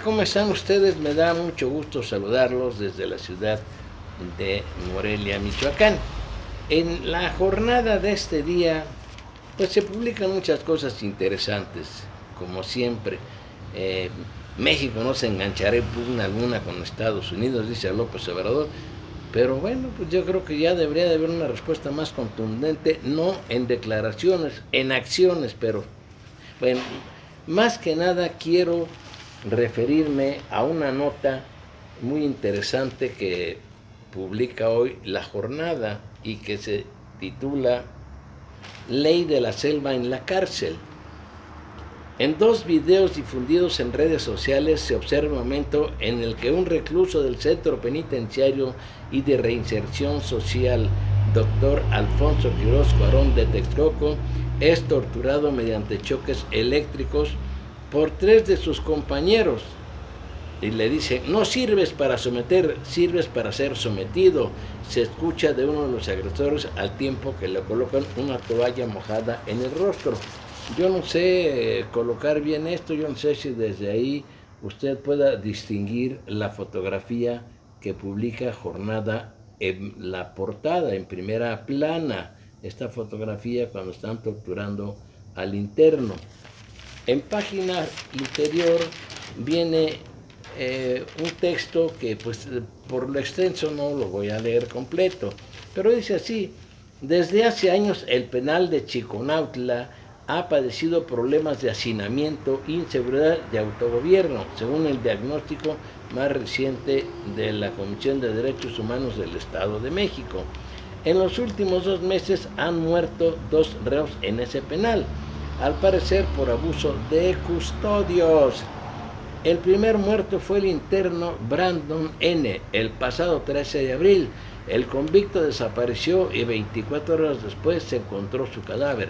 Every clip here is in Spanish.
¿Cómo están ustedes? Me da mucho gusto saludarlos desde la ciudad de Morelia, Michoacán. En la jornada de este día, pues se publican muchas cosas interesantes, como siempre. Eh, México no se enganchará en pugna alguna con Estados Unidos, dice López Obrador, pero bueno, pues yo creo que ya debería de haber una respuesta más contundente, no en declaraciones, en acciones, pero bueno, más que nada quiero referirme a una nota muy interesante que publica hoy La Jornada y que se titula Ley de la Selva en la cárcel. En dos videos difundidos en redes sociales se observa un momento en el que un recluso del Centro Penitenciario y de Reinserción Social, doctor Alfonso Quiroz Cuarón de Texcoco, es torturado mediante choques eléctricos por tres de sus compañeros. Y le dice, no sirves para someter, sirves para ser sometido. Se escucha de uno de los agresores al tiempo que le colocan una toalla mojada en el rostro. Yo no sé colocar bien esto, yo no sé si desde ahí usted pueda distinguir la fotografía que publica Jornada en la portada, en primera plana, esta fotografía cuando están torturando al interno. En página interior viene un texto que pues por lo extenso no lo voy a leer completo, pero dice así: desde hace años el penal de Chiconautla ha padecido problemas de hacinamiento, inseguridad y autogobierno, según el diagnóstico más reciente de la Comisión de Derechos Humanos del Estado de México. En los últimos 2 meses han muerto 2 reos en ese penal, al parecer por abuso de custodios. El primer muerto fue el interno Brandon N. el pasado 13 de abril. El convicto desapareció y 24 horas después se encontró su cadáver.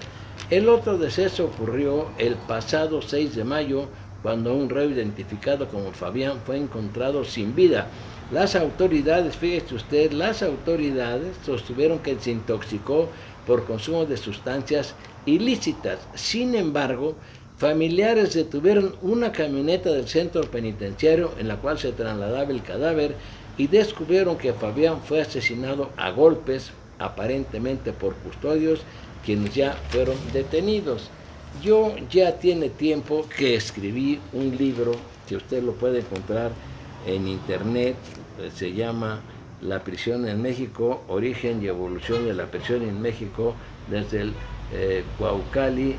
El otro deceso ocurrió el pasado 6 de mayo, cuando un reo identificado como Fabián fue encontrado sin vida. Las autoridades, fíjese usted, las autoridades sostuvieron que se intoxicó por consumo de sustancias ilícitas. Sin embargo, familiares detuvieron una camioneta del centro penitenciario en la cual se trasladaba el cadáver y descubrieron que Fabián fue asesinado a golpes, aparentemente por custodios, quienes ya fueron detenidos. Yo ya tiene tiempo que escribí un libro que usted lo puede encontrar en internet, se llama La prisión en México, origen y evolución de la prisión en México desde el Cuauhcali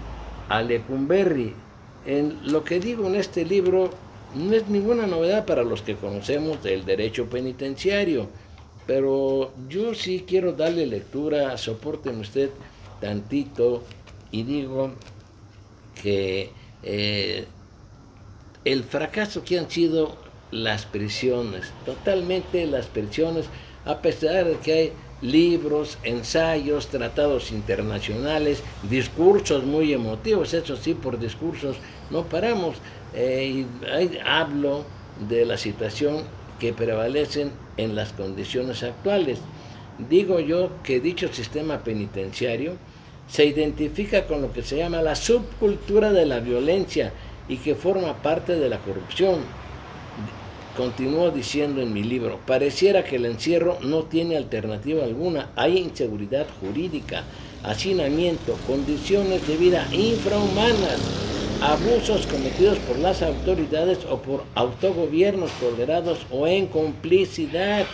a Lecumberri. En lo que digo en este libro no es ninguna novedad para los que conocemos del derecho penitenciario, pero yo sí quiero darle lectura, soporten usted tantito, y digo que el fracaso que han sido las prisiones, totalmente las prisiones, a pesar de que hay libros, ensayos, tratados internacionales, discursos muy emotivos, eso sí, por discursos no paramos. Hablo de la situación que prevalecen en las condiciones actuales. Digo yo que dicho sistema penitenciario se identifica con lo que se llama la subcultura de la violencia y que forma parte de la corrupción. Continúo diciendo en mi libro, pareciera que el encierro no tiene alternativa alguna. Hay inseguridad jurídica, hacinamiento, condiciones de vida infrahumanas, abusos cometidos por las autoridades o por autogobiernos tolerados o en complicidad,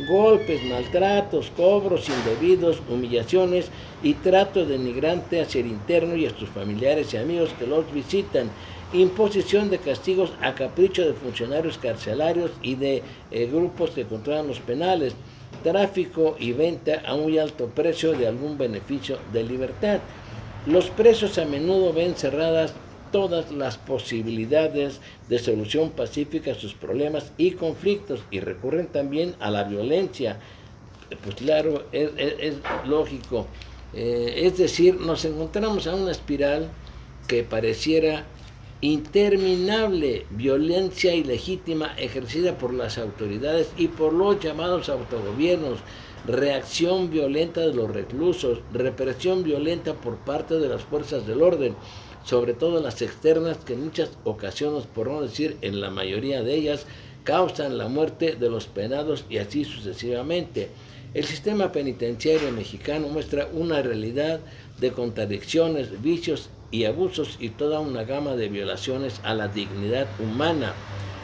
golpes, maltratos, cobros indebidos, humillaciones y trato denigrante hacia el interno y a sus familiares y amigos que los visitan, imposición de castigos a capricho de funcionarios carcelarios y de grupos que controlan los penales, tráfico y venta a muy alto precio de algún beneficio de libertad. Los presos a menudo ven cerradas todas las posibilidades de solución pacífica a sus problemas y conflictos y recurren también a la violencia. Pues claro, es lógico. Es decir, nos encontramos a una espiral que pareciera interminable, violencia ilegítima ejercida por las autoridades y por los llamados autogobiernos, reacción violenta de los reclusos, represión violenta por parte de las fuerzas del orden, sobre todo las externas, que en muchas ocasiones, por no decir en la mayoría de ellas, causan la muerte de los penados y así sucesivamente. El sistema penitenciario mexicano muestra una realidad de contradicciones, vicios y abusos y toda una gama de violaciones a la dignidad humana.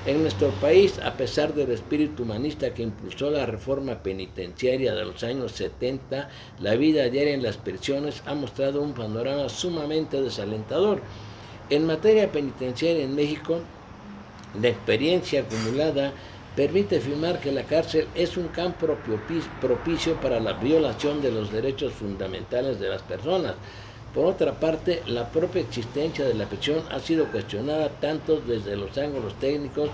En nuestro país, a pesar del espíritu humanista que impulsó la reforma penitenciaria de los años 70, la vida diaria en las prisiones ha mostrado un panorama sumamente desalentador. En materia penitenciaria en México, la experiencia acumulada permite afirmar que la cárcel es un campo propicio para la violación de los derechos fundamentales de las personas. Por otra parte, la propia existencia de la prisión ha sido cuestionada tanto desde los ángulos técnicos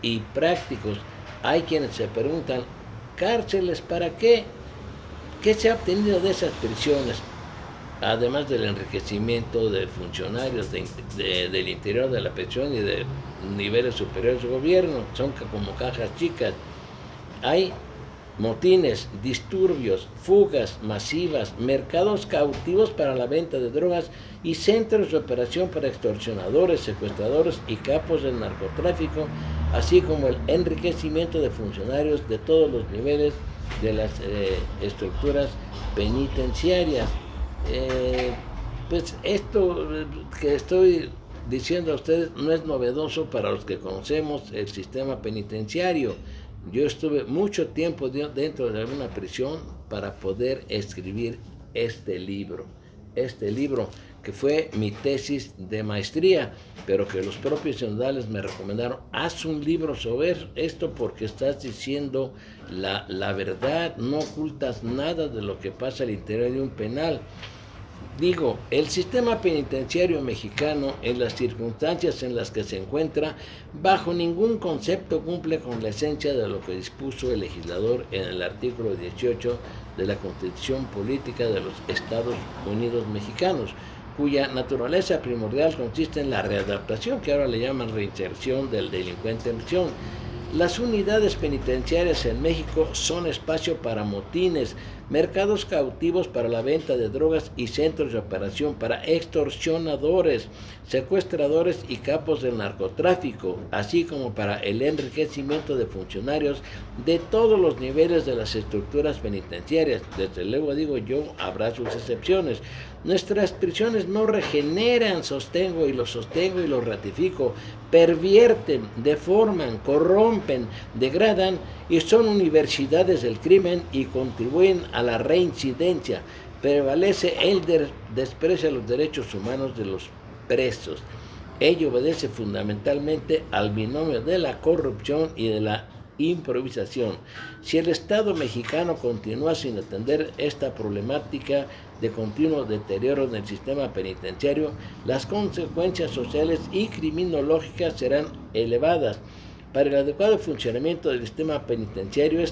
y prácticos. Hay quienes se preguntan, ¿cárceles para qué? ¿Qué se ha obtenido de esas prisiones? Además del enriquecimiento de funcionarios del interior de la prisión y de niveles superiores de gobierno, son como cajas chicas. Hay motines, disturbios, fugas masivas, mercados cautivos para la venta de drogas y centros de operación para extorsionadores, secuestradores y capos del narcotráfico, así como el enriquecimiento de funcionarios de todos los niveles de las estructuras penitenciarias. Pues esto que estoy diciendo a ustedes no es novedoso para los que conocemos el sistema penitenciario. Yo estuve mucho tiempo dentro de una prisión para poder escribir este libro que fue mi tesis de maestría, pero que los propios sinodales me recomendaron, haz un libro sobre esto porque estás diciendo la verdad, no ocultas nada de lo que pasa al interior de un penal. Digo, el sistema penitenciario mexicano, en las circunstancias en las que se encuentra, bajo ningún concepto cumple con la esencia de lo que dispuso el legislador en el artículo 18 de la Constitución Política de los Estados Unidos Mexicanos, cuya naturaleza primordial consiste en la readaptación, que ahora le llaman reinserción del delincuente en prisión. Las unidades penitenciarias en México son espacio para motines, mercados cautivos para la venta de drogas y centros de operación para extorsionadores, secuestradores y capos del narcotráfico, así como para el enriquecimiento de funcionarios de todos los niveles de las estructuras penitenciarias. Desde luego digo yo, habrá sus excepciones. Nuestras prisiones no regeneran, sostengo y lo ratifico, pervierten, deforman, corrompen, degradan y son universidades del crimen y contribuyen a la reincidencia. Prevalece el desprecio a los derechos humanos de los presos. Ello obedece fundamentalmente al binomio de la corrupción y de la improvisación. Si el Estado mexicano continúa sin atender esta problemática de continuo deterioro en el sistema penitenciario, las consecuencias sociales y criminológicas serán elevadas. Para el adecuado funcionamiento del sistema penitenciario,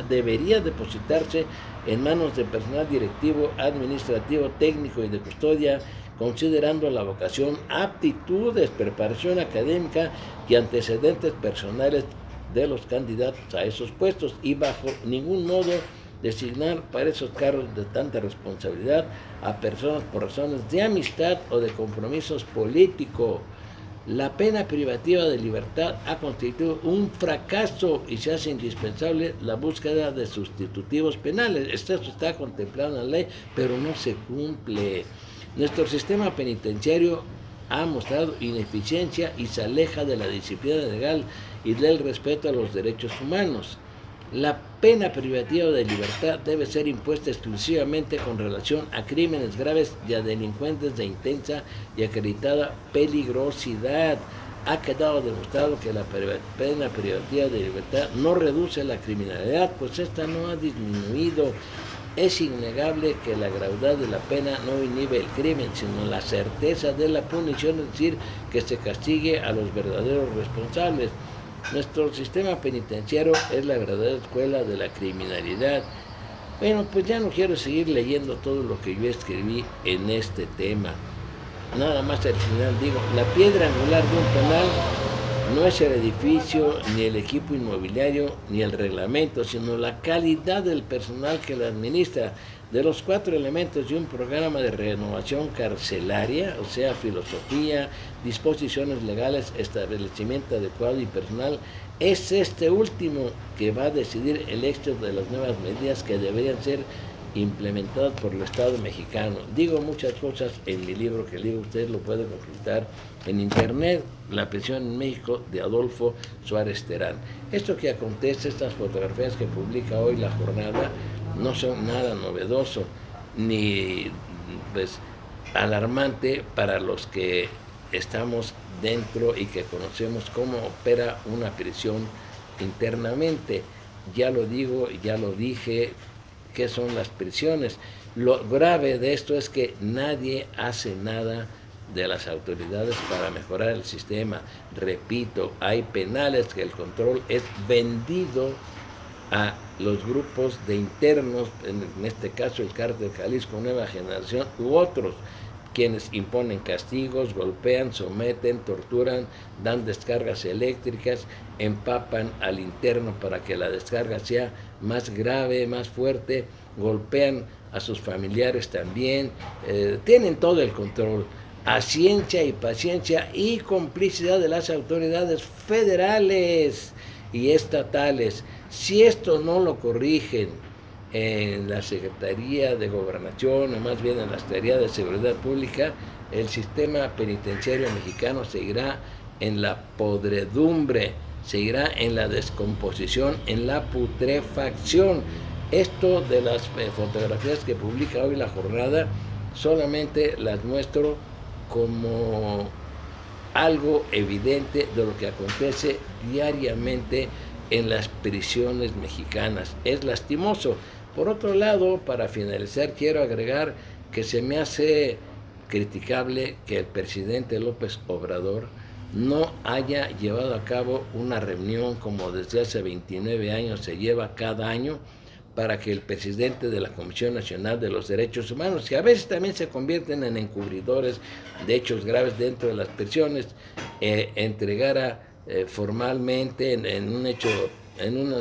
debería depositarse en manos de personal directivo, administrativo, técnico y de custodia, considerando la vocación, aptitudes, preparación académica y antecedentes personales de los candidatos a esos puestos, y bajo ningún modo designar para esos cargos de tanta responsabilidad a personas por razones de amistad o de compromisos políticos. La pena privativa de libertad ha constituido un fracaso y se hace indispensable la búsqueda de sustitutivos penales. Esto está contemplado en la ley, pero no se cumple. Nuestro sistema penitenciario ha mostrado ineficiencia y se aleja de la disciplina legal y del respeto a los derechos humanos. La pena privativa de libertad debe ser impuesta exclusivamente con relación a crímenes graves y a delincuentes de intensa y acreditada peligrosidad. Ha quedado demostrado que la pena privativa de libertad no reduce la criminalidad, pues esta no ha disminuido. Es innegable que la gravedad de la pena no inhibe el crimen, sino la certeza de la punición, es decir, que se castigue a los verdaderos responsables. Nuestro sistema penitenciario es la verdadera escuela de la criminalidad. Bueno, pues ya no quiero seguir leyendo todo lo que yo escribí en este tema. Nada más al final digo, la piedra angular de un penal no es el edificio, ni el equipo inmobiliario, ni el reglamento, sino la calidad del personal que lo administra. de los 4 elementos de un programa de renovación carcelaria, o sea, filosofía, disposiciones legales, establecimiento adecuado y personal, es este último que va a decidir el éxito de las nuevas medidas que deberían ser implementadas por el Estado mexicano. Digo muchas cosas en mi libro, que el libro usted lo puede consultar en internet, La prisión en México, de Adolfo Suárez Terán. Esto que acontece, estas fotografías que publica hoy La Jornada, no son nada novedoso ni pues alarmante para los que estamos dentro y que conocemos cómo opera una prisión internamente. Ya lo digo, ya lo dije, qué son las prisiones. Lo grave de esto es que nadie hace nada de las autoridades para mejorar el sistema. Repito, hay penales que el control es vendido a los grupos de internos, en este caso el Cártel Jalisco Nueva Generación u otros, quienes imponen castigos, golpean, someten, torturan, dan descargas eléctricas, empapan al interno para que la descarga sea más grave, más fuerte, golpean a sus familiares también, tienen todo el control, a ciencia y paciencia y complicidad de las autoridades federales y estatales. Si esto no lo corrigen en la Secretaría de Gobernación, o más bien en la Secretaría de Seguridad Pública, el sistema penitenciario mexicano seguirá en la podredumbre, seguirá en la descomposición, en la putrefacción. Esto de las fotografías que publica hoy La Jornada, solamente las muestro como algo evidente de lo que acontece diariamente en las prisiones mexicanas. Es lastimoso. Por otro lado, para finalizar, quiero agregar que se me hace criticable que el presidente López Obrador no haya llevado a cabo una reunión como desde hace 29 años se lleva cada año, para que el presidente de la Comisión Nacional de los Derechos Humanos, que a veces también se convierten en encubridores de hechos graves dentro de las prisiones, entregara formalmente en un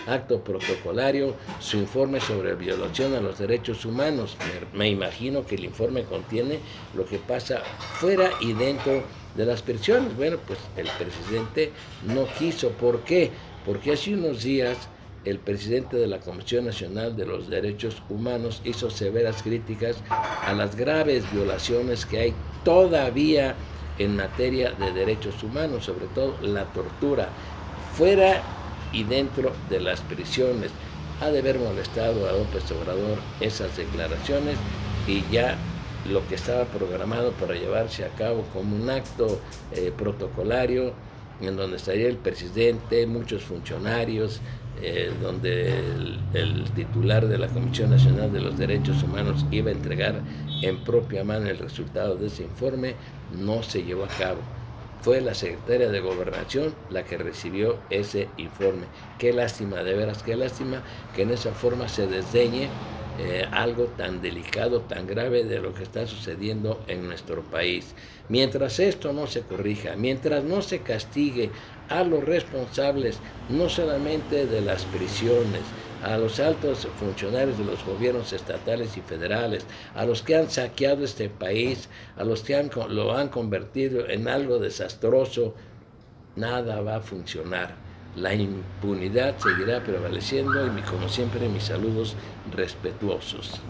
acto protocolario su informe sobre violación a los derechos humanos. Me imagino que el informe contiene lo que pasa fuera y dentro de las prisiones. Bueno, pues el presidente no quiso. ¿Por qué? Porque hace unos días el presidente de la Comisión Nacional de los Derechos Humanos hizo severas críticas a las graves violaciones que hay todavía en materia de derechos humanos, sobre todo la tortura, fuera y dentro de las prisiones. Ha de haber molestado a López Obrador esas declaraciones, y ya lo que estaba programado para llevarse a cabo como un acto protocolario, en donde estaría el presidente, muchos funcionarios, donde el titular de la Comisión Nacional de los Derechos Humanos iba a entregar en propia mano el resultado de ese informe, no se llevó a cabo. Fue la secretaria de Gobernación la que recibió ese informe. Qué lástima, de veras, qué lástima que en esa forma se desdeñe algo tan delicado, tan grave de lo que está sucediendo en nuestro país. Mientras esto no se corrija, mientras no se castigue a los responsables, no solamente de las prisiones, a los altos funcionarios de los gobiernos estatales y federales, a los que han saqueado este país, a los que lo han convertido en algo desastroso, nada va a funcionar. La impunidad seguirá prevaleciendo y, como siempre, mis saludos respetuosos.